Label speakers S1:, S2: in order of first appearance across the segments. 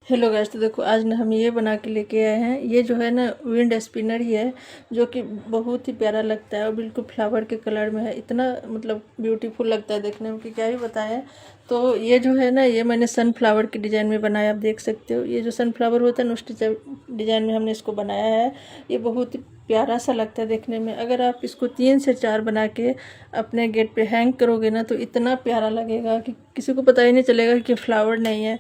S1: Hello guys, तो देखो आज ना हम ये बना के लेके आए हैं। ये जो है ना विंड स्पिनर ही है, जो कि बहुत ही प्यारा लगता है और बिल्कुल फ्लावर के कलर में है। इतना मतलब ब्यूटीफुल लगता है देखने में कि क्या ही बताएं। तो ये जो है ना, ये मैंने सनफ्लावर के डिज़ाइन में बनाया। आप देख सकते हो, ये जो सनफ्लावर होता है ना, उस डिज़ाइन में हमने इसको बनाया है। ये बहुत ही प्यारा सा लगता है देखने में। अगर आप इसको 3 से 4 बना के अपने गेट पे हैंग करोगे ना, तो इतना प्यारा लगेगा कि किसी को पता ही नहीं चलेगा कि फ्लावर नहीं है।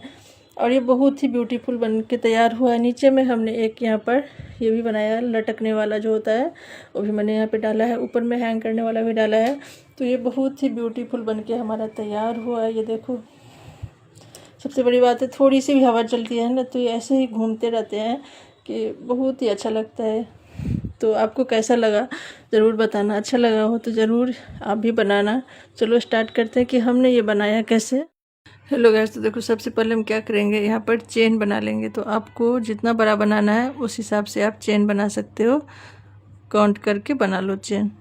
S1: और ये बहुत ही ब्यूटीफुल बन के तैयार हुआ है। नीचे में हमने एक यहाँ पर ये भी बनाया है, लटकने वाला जो होता है वो भी मैंने यहाँ पे डाला है। ऊपर में हैंग करने वाला भी डाला है। तो ये बहुत ही ब्यूटीफुल बन के हमारा तैयार हुआ है। ये देखो, सबसे बड़ी बात है थोड़ी सी भी हवा चलती है ना, तो ये ऐसे ही घूमते रहते हैं कि बहुत ही अच्छा लगता है। तो आपको कैसा लगा ज़रूर बताना। अच्छा लगा हो तो ज़रूर आप भी बनाना। चलो स्टार्ट करते हैं कि हमने ये बनाया कैसे। हेलो गैस, तो देखो सबसे पहले हम क्या करेंगे, यहाँ पर चेन बना लेंगे। तो आपको जितना बड़ा बनाना है उस हिसाब से आप चेन बना सकते हो। काउंट करके बना लो चेन।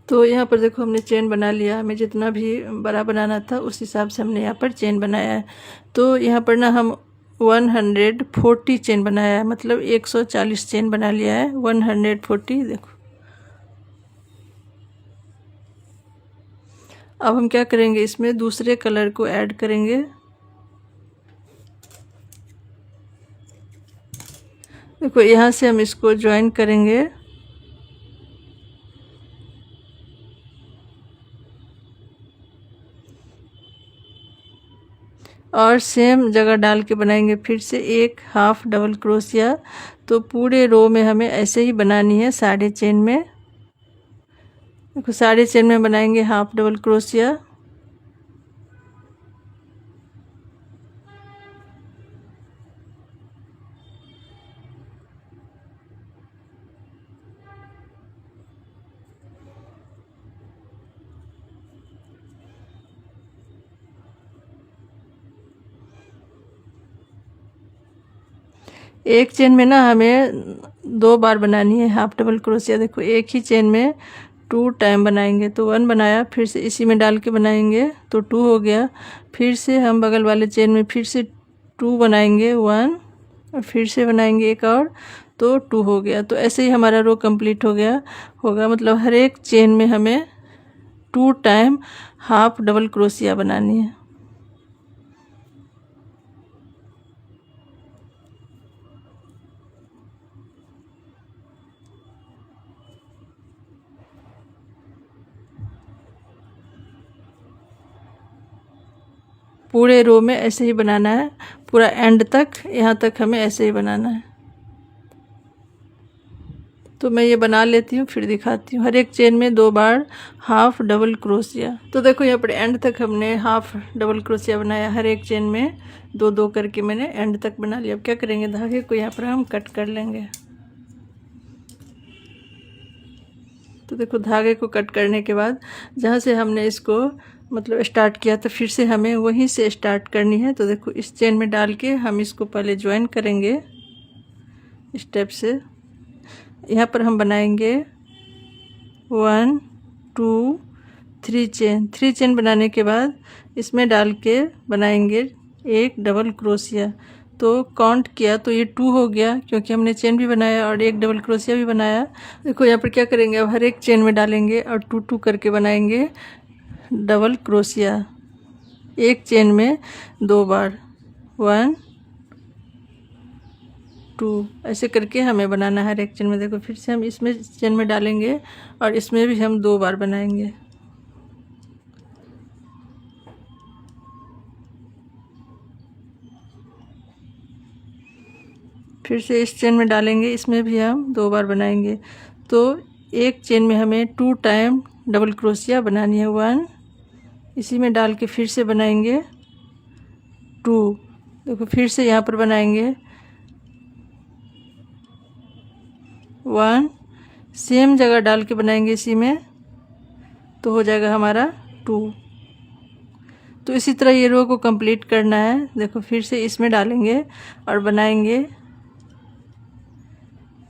S1: तो यहाँ पर देखो हमने चेन बना लिया। हमें जितना भी बड़ा बनाना था उस हिसाब से हमने यहाँ पर चेन बनाया है। तो यहाँ पर ना हम 140 चेन बनाया है, मतलब 140 चेन बना लिया है। 140 देखो। अब हम क्या करेंगे, इसमें दूसरे कलर को ऐड करेंगे। देखो यहाँ से हम इसको ज्वाइन करेंगे और सेम जगह डाल के बनाएंगे फिर से एक हाफ डबल क्रोशिया। तो पूरे रो में हमें ऐसे ही बनानी है साढ़े चेन में। देखो साढ़े चेन में बनाएंगे हाफ डबल क्रोशिया। एक चेन में ना हमें 2 बार बनानी है हाफ डबल क्रोशिया। देखो एक ही चेन में 2 टाइम बनाएंगे। तो 1 बनाया, फिर से इसी में डाल के बनाएंगे तो 2 हो गया। फिर से हम बगल वाले चेन में फिर से 2 बनाएंगे, 1, और फिर से बनाएंगे एक और, तो 2 हो गया। तो ऐसे ही हमारा रो कंप्लीट हो गया होगा। मतलब हर एक चेन में हमें 2 टाइम हाफ डबल क्रोशिया बनानी है। पूरे रो में ऐसे ही बनाना है, पूरा एंड तक, यहाँ तक हमें ऐसे ही बनाना है। तो मैं ये बना लेती हूँ फिर दिखाती हूँ। हर एक चेन में 2 बार हाफ डबल क्रोशिया। तो देखो यहाँ पर एंड तक हमने हाफ डबल क्रोशिया बनाया। हर एक चेन में 2-2 करके मैंने एंड तक बना लिया। अब क्या करेंगे, धागे को यहाँ पर हम कट कर लेंगे। तो देखो धागे को कट करने के बाद जहाँ से हमने इसको मतलब स्टार्ट किया था, फिर से हमें वहीं से स्टार्ट करनी है। तो देखो इस चेन में डाल के हम इसको पहले ज्वाइन करेंगे स्टेप से। यहाँ पर हम बनाएंगे 1 2 3 चेन। 3 चेन बनाने के बाद इसमें डाल के बनाएंगे एक डबल क्रोशिया। तो काउंट किया तो ये 2 हो गया, क्योंकि हमने चेन भी बनाया और एक डबल क्रोशिया भी बनाया। देखो यहाँ पर क्या करेंगे, अब हर एक चेन में डालेंगे और 2-2 करके बनाएंगे डबल क्रोशिया। एक चेन में 2 बार, 1 2, ऐसे करके हमें बनाना है हर एक चेन में। देखो फिर से हम इसमें चेन में डालेंगे और इसमें भी हम 2 बार बनाएंगे। फिर से इस चेन में डालेंगे, इसमें भी हम 2 बार बनाएंगे। तो एक चेन में हमें 2 टाइम डबल क्रोशिया बनानी है। 1, इसी में डाल के फिर से बनाएंगे 2। देखो फिर से यहाँ पर बनाएंगे 1, सेम जगह डाल के बनाएंगे इसी में तो हो जाएगा हमारा 2। तो इसी तरह ये रो को कंप्लीट करना है। देखो फिर से इसमें डालेंगे और बनाएंगे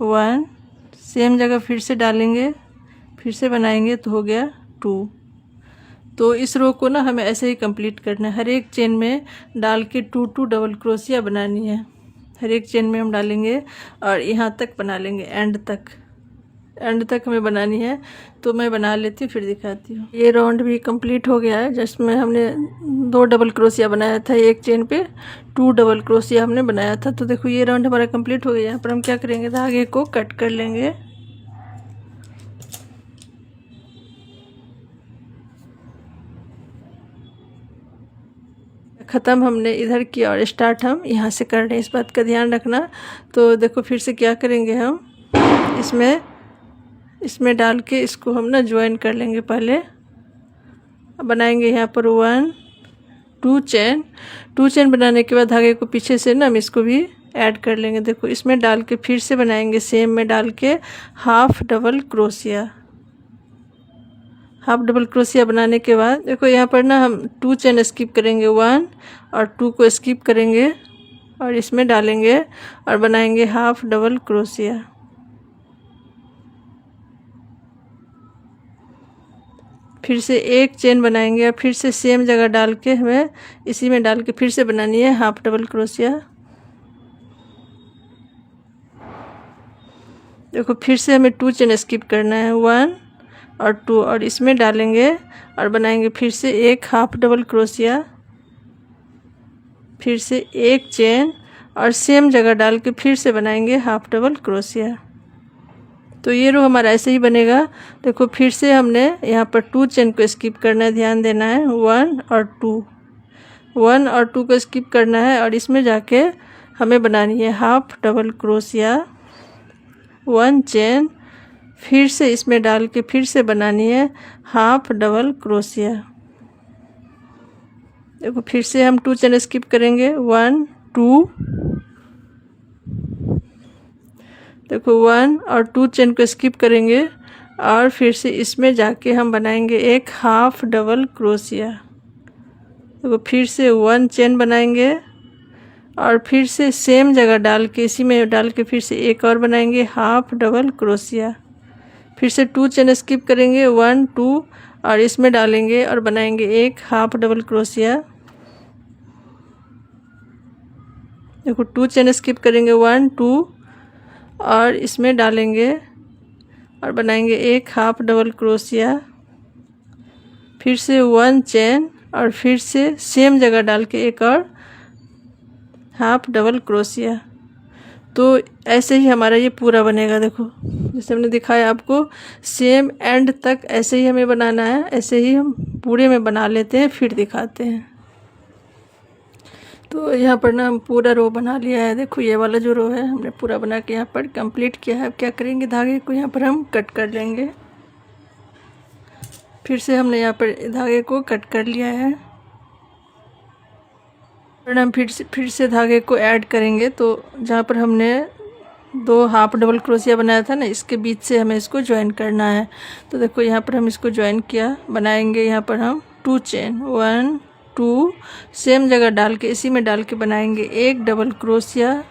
S1: 1, सेम जगह फिर से डालेंगे, फिर से बनाएंगे तो हो गया 2। तो इस रो को ना हमें ऐसे ही कंप्लीट करना है। हर एक चेन में डाल के 2 डबल क्रोशिया बनानी है। हर एक चेन में हम डालेंगे और यहाँ तक बना लेंगे, एंड तक हमें बनानी है। तो मैं बना लेती हूँ फिर दिखाती हूँ। ये राउंड भी कंप्लीट हो गया है, जिसमें हमने 2 डबल क्रोशिया बनाया था। एक चेन पे 2 डबल क्रोशिया हमने बनाया था। तो देखो ये राउंड हमारा कंप्लीट हो गया। यहाँ पर हम क्या करेंगे, धागे को कट कर लेंगे। ख़त्म हमने इधर किया और स्टार्ट हम यहाँ से कर रहे हैं, इस बात का ध्यान रखना। तो देखो फिर से क्या करेंगे, हम इसमें डाल के इसको हम ना ज्वाइन कर लेंगे। पहले बनाएंगे यहाँ पर 1 2 चेन बनाने के बाद धागे को पीछे से ना हम इसको भी ऐड कर लेंगे। देखो इसमें डाल के फिर से बनाएंगे सेम में डाल के हाफ डबल क्रोशिया बनाने के बाद देखो यहाँ पर ना हम 2 चेन स्किप करेंगे, 1 और 2 को स्किप करेंगे और इसमें डालेंगे और बनाएंगे हाफ डबल क्रोशिया। फिर से एक चेन बनाएंगे और फिर से सेम जगह डाल के हमें इसी में डाल के फिर से बनानी है हाफ डबल क्रोशिया। देखो फिर से हमें 2 चेन स्किप करना है, 1 और 2 और इसमें डालेंगे और बनाएंगे फिर से एक हाफ डबल क्रोशिया। फिर से एक चेन और सेम जगह डाल के फिर से बनाएंगे हाफ डबल क्रोशिया। तो ये रो हमारा ऐसे ही बनेगा। देखो फिर से हमने यहाँ पर 2 चेन को स्किप करना है, ध्यान देना है, 1 और 2 को स्किप करना है और इसमें जाके हमें बनानी है हाफ डबल क्रोशिया, 1 चेन, फिर से इसमें डाल के फिर से बनानी है हाफ डबल क्रोशिया। देखो फिर से हम 2 चेन स्किप करेंगे, 1 2, देखो 1 और 2 चेन को स्किप करेंगे और फिर से इसमें जाके हम बनाएंगे एक हाफ डबल क्रोशिया। देखो फिर से 1 चेन बनाएंगे और फिर से सेम जगह डाल के इसी में डाल के फिर से एक और बनाएंगे हाफ डबल क्रोशिया। फिर से 2 चेन स्किप करेंगे, 1 2 और इसमें डालेंगे और बनाएंगे एक हाफ डबल क्रोशिया। देखो 2 चेन स्किप करेंगे, 1 2 और इसमें डालेंगे और बनाएंगे एक हाफ डबल क्रोशिया। फिर से 1 चेन और फिर से सेम जगह डाल के एक और हाफ डबल क्रोशिया। तो ऐसे ही हमारा ये पूरा बनेगा। देखो जैसे हमने दिखाया आपको, सेम एंड तक ऐसे ही हमें बनाना है। ऐसे ही हम पूरे में बना लेते हैं फिर दिखाते हैं। तो यहाँ पर ना हम पूरा रो बना लिया है। देखो ये वाला जो रो है हमने पूरा बना के यहाँ पर कंप्लीट किया है। अब क्या करेंगे, धागे को यहाँ पर हम कट कर लेंगे। फिर से हमने यहाँ पर धागे को कट कर लिया है और हम फिर से धागे को ऐड करेंगे। तो जहाँ पर हमने 2 हाफ डबल क्रोशिया बनाया था ना, इसके बीच से हमें इसको ज्वाइन करना है। तो देखो यहाँ पर हम इसको ज्वाइन किया, बनाएंगे यहाँ पर हम 2 चेन, 1 2 सेम जगह डाल के इसी में डाल के बनाएंगे एक डबल क्रोशिया।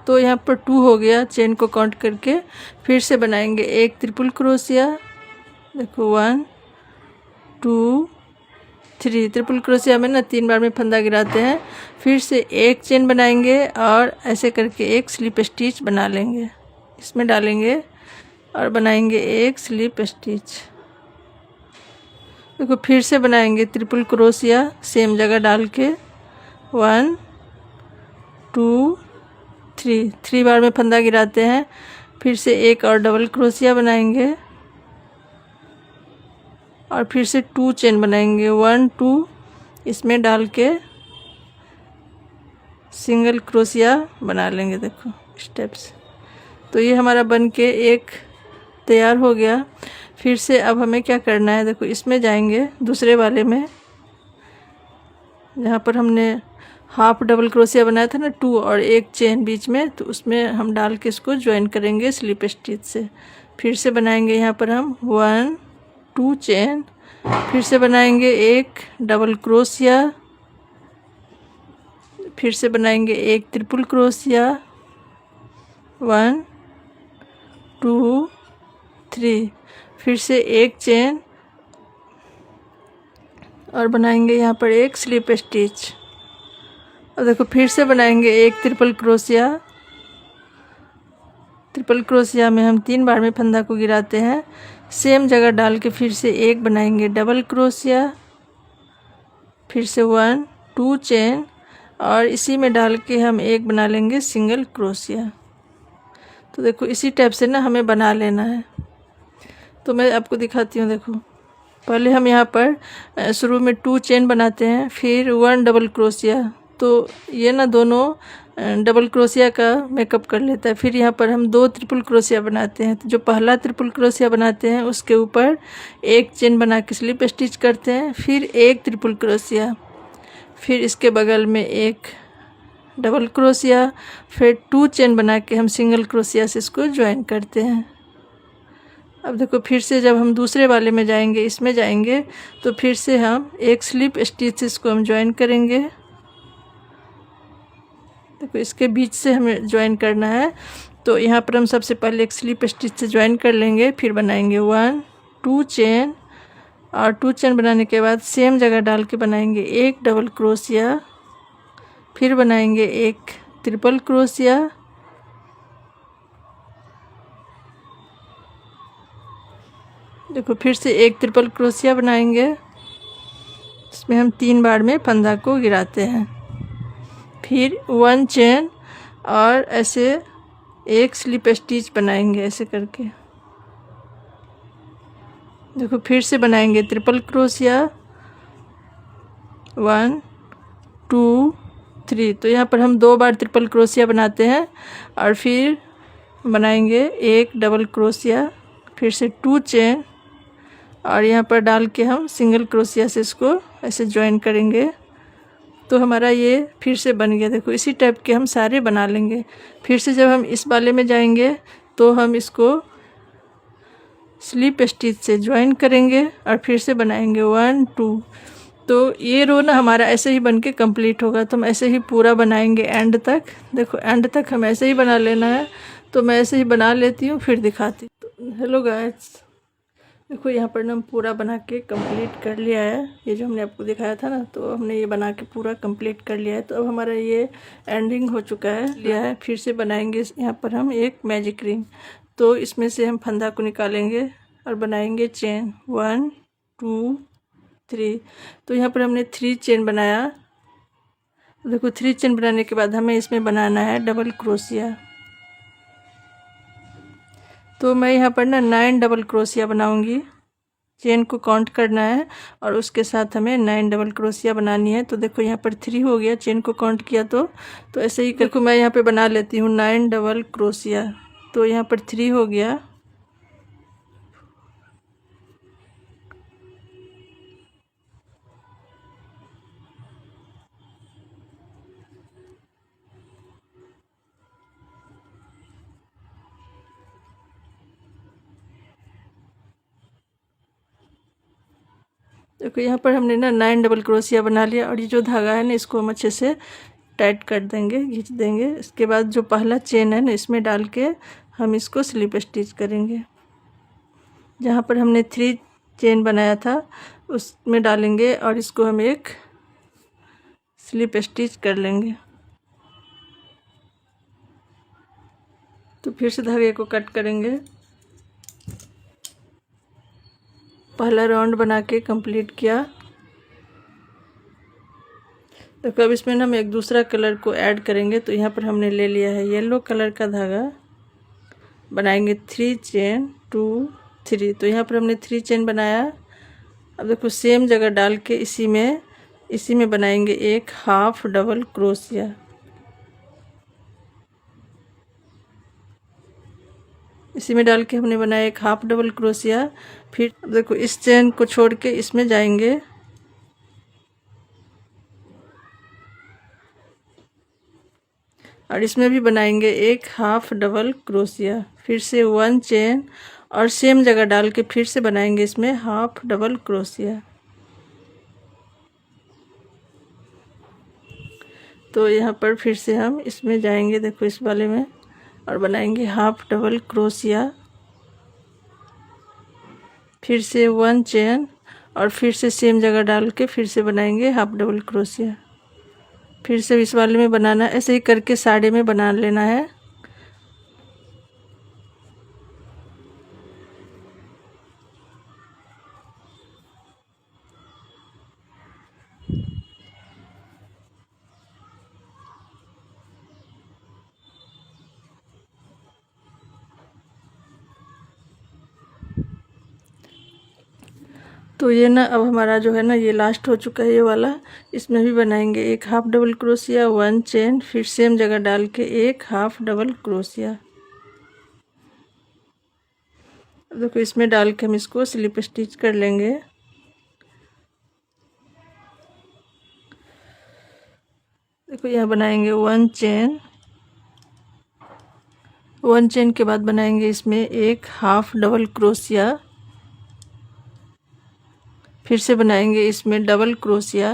S1: तो यहाँ पर 2 हो गया चेन को काउंट करके। फिर से बनाएंगे एक ट्रिपल क्रोशिया। देखो 1 2 3 ट्रिपल क्रोशिया में ना 3 बार में फंदा गिराते हैं। फिर से एक चेन बनाएंगे और ऐसे करके एक स्लिप स्टिच बना लेंगे, इसमें डालेंगे और बनाएंगे एक स्लिप स्टिच। देखो फिर से बनाएंगे ट्रिपल क्रोशिया सेम जगह डाल के, 1 2 3 बार में फंदा गिराते हैं। फिर से एक और डबल क्रोशिया बनाएंगे और फिर से 2 चेन बनाएंगे, 1 2 इसमें डाल के सिंगल क्रोशिया बना लेंगे। देखो स्टेप्स। तो ये हमारा बन के एक तैयार हो गया। फिर से अब हमें क्या करना है, देखो इसमें जाएंगे दूसरे वाले में, जहाँ पर हमने हाफ डबल क्रोशिया बनाया था ना 2 और एक चेन बीच में, तो उसमें हम डाल के इसको ज्वाइन करेंगे स्लिप स्टिच से। फिर से बनाएंगे यहाँ पर हम 1 2 चेन फिर से बनाएंगे एक डबल क्रोशिया, फिर से बनाएंगे एक ट्रिपल क्रोशिया, 1 2 3, फिर से एक चेन और बनाएंगे यहाँ पर एक स्लिप स्टिच। और देखो फिर से बनाएंगे एक ट्रिपल क्रोशिया। ट्रिपल क्रोशिया में हम 3 बार में फंदा को गिराते हैं। सेम जगह डाल के फिर से एक बनाएंगे डबल क्रोशिया, फिर से 1 2 चेन और इसी में डाल के हम एक बना लेंगे सिंगल क्रोशिया। तो देखो इसी टाइप से ना हमें बना लेना है। तो मैं आपको दिखाती हूँ। देखो पहले हम यहाँ पर शुरू में 2 चेन बनाते हैं, फिर 1 डबल क्रोशिया। तो ये ना दोनों डबल क्रोशिया का मेकअप कर लेता है। फिर यहाँ पर हम 2 ट्रिपल क्रोशिया बनाते हैं। तो जो पहला ट्रिपल क्रोशिया बनाते हैं उसके ऊपर एक चेन बना के स्लिप स्टिच करते हैं, फिर एक ट्रिपल क्रोशिया, फिर इसके बगल में एक डबल क्रोशिया, फिर 2 चेन बना के हम सिंगल क्रोशिया से इसको ज्वाइन करते हैं। अब देखो फिर से जब हम दूसरे वाले में जाएंगे, इसमें जाएंगे, तो फिर से हम एक स्लिप स्टिच इसको हम ज्वाइन करेंगे। देखो इसके बीच से हमें ज्वाइन करना है। तो यहाँ पर हम सबसे पहले एक स्लिप स्टिच से ज्वाइन कर लेंगे, फिर बनाएंगे 1 2 चेन और 2 चेन बनाने के बाद सेम जगह डाल के बनाएंगे एक डबल क्रोशिया, फिर बनाएंगे एक ट्रिपल क्रोशिया, देखो फिर से एक ट्रिपल क्रोशिया बनाएंगे। इसमें हम 3 बार में फंदा को गिराते हैं, फिर 1 चेन और ऐसे एक स्लिप स्टिच बनाएंगे ऐसे करके। देखो फिर से बनाएंगे ट्रिपल क्रोशिया, 1 2 3। तो यहाँ पर हम 2 बार ट्रिपल क्रोशिया बनाते हैं और फिर बनाएंगे एक डबल क्रोशिया, फिर से 2 चेन और यहाँ पर डाल के हम सिंगल क्रोशिया से इसको ऐसे ज्वाइन करेंगे। तो हमारा ये फिर से बन गया। देखो इसी टाइप के हम सारे बना लेंगे। फिर से जब हम इस वाले में जाएंगे तो हम इसको स्लिप स्टिच से ज्वाइन करेंगे और फिर से बनाएंगे 1 2। तो ये रो ना हमारा ऐसे ही बन के कंप्लीट होगा। तो हम ऐसे ही पूरा बनाएंगे एंड तक। देखो एंड तक हम ऐसे ही बना लेना है। तो मैं ऐसे ही बना लेती हूँ, फिर दिखाती हूँ। हेलो गाइस, देखो यहाँ पर ना हम पूरा बना के कंप्लीट कर लिया है। ये जो हमने आपको दिखाया था ना, तो हमने ये बना के पूरा कंप्लीट कर लिया है। तो अब हमारा ये एंडिंग हो चुका है, लिया है। फिर से बनाएंगे यहाँ पर हम एक मैजिक रिंग। तो इसमें से हम फंदा को निकालेंगे और बनाएंगे चेन 1 2 3। तो यहाँ पर हमने 3 चेन बनाया। देखो 3 चेन बनाने के बाद हमें इसमें बनाना है डबल क्रोशिया। तो मैं यहाँ पर ना 9 डबल क्रोशिया बनाऊंगी। चेन को काउंट करना है और उसके साथ हमें 9 डबल क्रोशिया बनानी है। तो देखो यहाँ पर 3 हो गया, चेन को काउंट किया तो ऐसे ही देखो मैं यहाँ पे बना लेती हूँ 9 डबल क्रोशिया। तो यहाँ पर 3 हो गया। देखो यहाँ पर हमने ना 9 डबल क्रोशिया बना लिया। और ये जो धागा है ना, इसको हम अच्छे से टाइट कर देंगे, खींच देंगे। इसके बाद जो पहला चेन है ना, इसमें डाल के हम इसको स्लिप स्टिच करेंगे। जहाँ पर हमने 3 चेन बनाया था उसमें डालेंगे और इसको हम एक स्लिप स्टिच कर लेंगे। तो फिर से धागे को कट करेंगे। पहला राउंड बना के कंप्लीट किया। तो अब इसमें हम एक दूसरा कलर को ऐड करेंगे। तो यहाँ पर हमने ले लिया है येलो कलर का धागा। बनाएंगे 3 चेन 2 3। तो यहाँ पर हमने 3 चेन बनाया। अब देखो सेम जगह डाल के इसी में बनाएंगे एक हाफ डबल क्रोशिया। इसी में डाल के हमने बनाया एक हाफ डबल क्रोशिया। फिर देखो इस चेन को छोड़ के इसमें जाएंगे और इसमें भी बनाएंगे एक हाफ डबल क्रोशिया। फिर से 1 चेन और सेम जगह डाल के फिर से बनाएंगे इसमें हाफ डबल क्रोशिया। तो यहाँ पर फिर से हम इसमें जाएंगे, देखो इस वाले में, और बनाएंगे हाफ डबल क्रोशिया, फिर से 1 चेन, और फिर से सेम जगह डाल के फिर से बनाएंगे हाफ डबल क्रोशिया। फिर से इस वाले में बनाना, ऐसे ही करके साड़े में बना लेना है। तो ये ना अब हमारा जो है ना ये लास्ट हो चुका है ये वाला। इसमें भी बनाएंगे एक हाफ डबल क्रोशिया, 1 चेन, फिर सेम जगह डाल के एक हाफ डबल क्रोशिया। देखो इसमें डाल के हम इसको स्लिप स्टिच कर लेंगे। देखो यहाँ बनाएंगे 1 चेन, 1 चेन के बाद बनाएंगे इसमें एक हाफ डबल क्रोशिया, फिर से बनाएंगे इसमें डबल क्रोशिया,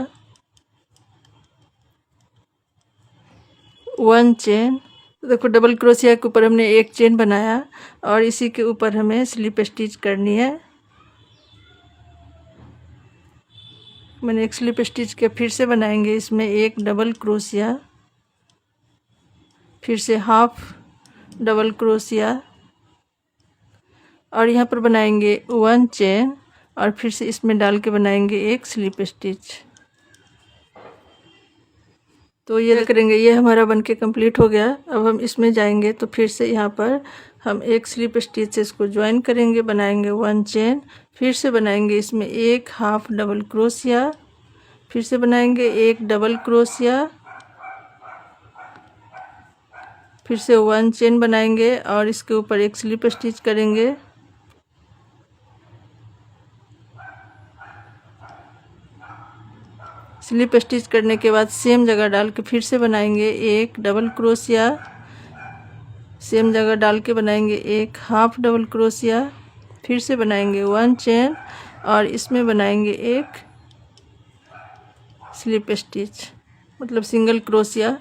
S1: 1 चेन। देखो डबल क्रोशिया के ऊपर हमने एक चेन बनाया और इसी के ऊपर हमें स्लिप स्टिच करनी है। मैंने एक स्लिप स्टिच किया, फिर से बनाएंगे इसमें एक डबल क्रोशिया, फिर से हाफ डबल क्रोशिया, और यहाँ पर बनाएंगे 1 चेन, और फिर से इसमें डाल के बनाएंगे एक स्लिप स्टिच। तो ये करेंगे, ये हमारा बनके कंप्लीट हो गया। अब हम इसमें जाएंगे तो फिर से यहाँ पर हम एक स्लिप स्टिच से इसको ज्वाइन करेंगे, बनाएंगे 1 चेन, फिर से बनाएंगे इसमें एक हाफ डबल क्रोशिया, फिर से बनाएंगे एक डबल क्रोशिया, फिर से 1 चेन बनाएंगे और इसके ऊपर एक स्लिप स्टिच करेंगे। स्लिप स्टिच करने के बाद सेम जगह डाल के फिर से बनाएंगे एक डबल क्रोशिया, सेम जगह डाल के बनाएंगे एक हाफ डबल क्रोशिया, फिर से बनाएंगे 1 चेन और इसमें बनाएंगे एक स्लिप स्टिच, मतलब सिंगल क्रोशिया।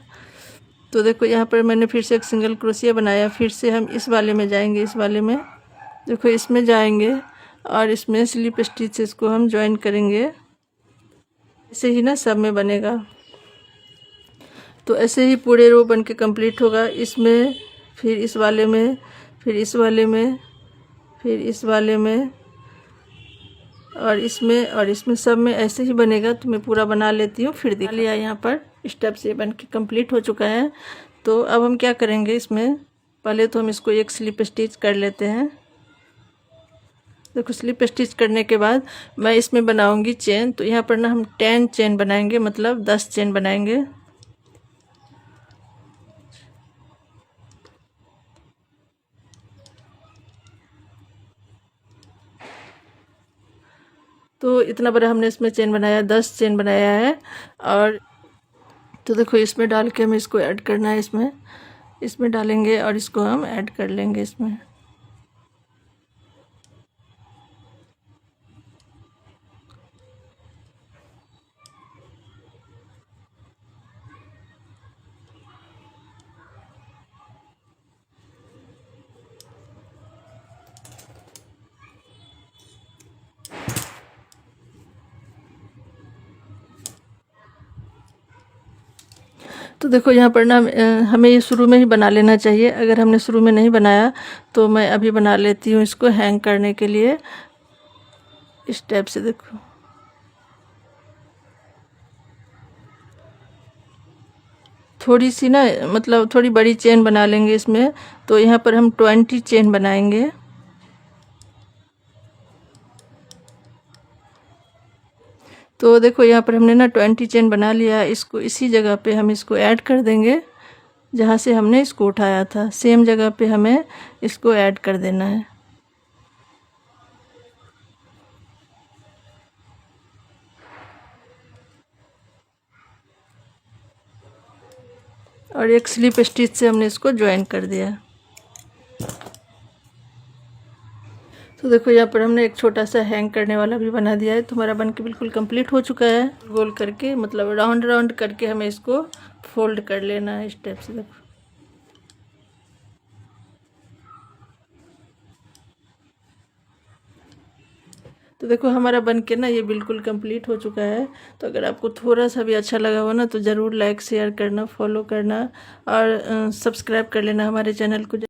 S1: तो देखो यहाँ पर मैंने फिर से एक सिंगल क्रोशिया बनाया। फिर से हम इस वाले में जाएंगे, इस वाले में देखो इसमें जाएंगे और इसमें स्लिप स्टिच इसको हम ज्वाइन करेंगे। ऐसे ही ना सब में बनेगा। तो ऐसे ही पूरे रो बन के कंप्लीट होगा। इसमें, फिर इस वाले में, फिर इस वाले में, फिर इस वाले में, और इसमें सब में ऐसे ही बनेगा। तो मैं पूरा बना लेती हूँ, फिर दिखा लिया। यहाँ पर स्टेप से बन के कंप्लीट हो चुका है। तो अब हम क्या करेंगे, इसमें पहले तो हम इसको एक स्लिप स्टिच कर लेते हैं। देखो स्लिप स्टिच करने के बाद मैं इसमें बनाऊंगी चेन। तो यहाँ पर ना हम 10 चेन बनाएंगे, मतलब 10 चेन बनाएंगे। तो इतना बड़ा हमने इसमें चेन बनाया, 10 चेन बनाया है। और तो देखो इसमें डाल के हमें इसको ऐड करना है। इसमें डालेंगे और इसको हम ऐड कर लेंगे इसमें। तो देखो यहाँ पर ना हमें ये शुरू में ही बना लेना चाहिए। अगर हमने शुरू में नहीं बनाया तो मैं अभी बना लेती हूँ इसको हैंग करने के लिए। इस टाइप से देखो, थोड़ी सी ना, मतलब थोड़ी बड़ी चेन बना लेंगे इसमें। तो यहाँ पर हम 20 चेन बनाएंगे। तो देखो यहाँ पर हमने ना 20 चेन बना लिया। इसको इसी जगह पे हम इसको ऐड कर देंगे जहाँ से हमने इसको उठाया था। सेम जगह पे हमें इसको ऐड कर देना है। और एक स्लिप स्टिच से हमने इसको ज्वाइन कर दिया। तो देखो यहाँ पर हमने एक छोटा सा हैंग करने वाला भी बना दिया है। तो हमारा बन के बिल्कुल कंप्लीट हो चुका है। गोल करके मतलब राउंड राउंड करके हमें इसको फोल्ड कर लेना है इस टाइप से। देखो तो देखो हमारा बन के ना ये बिल्कुल कंप्लीट हो चुका है। तो अगर आपको थोड़ा सा भी अच्छा लगा हो ना तो ज़रूर लाइक शेयर करना, फॉलो करना और सब्सक्राइब कर लेना हमारे चैनल को।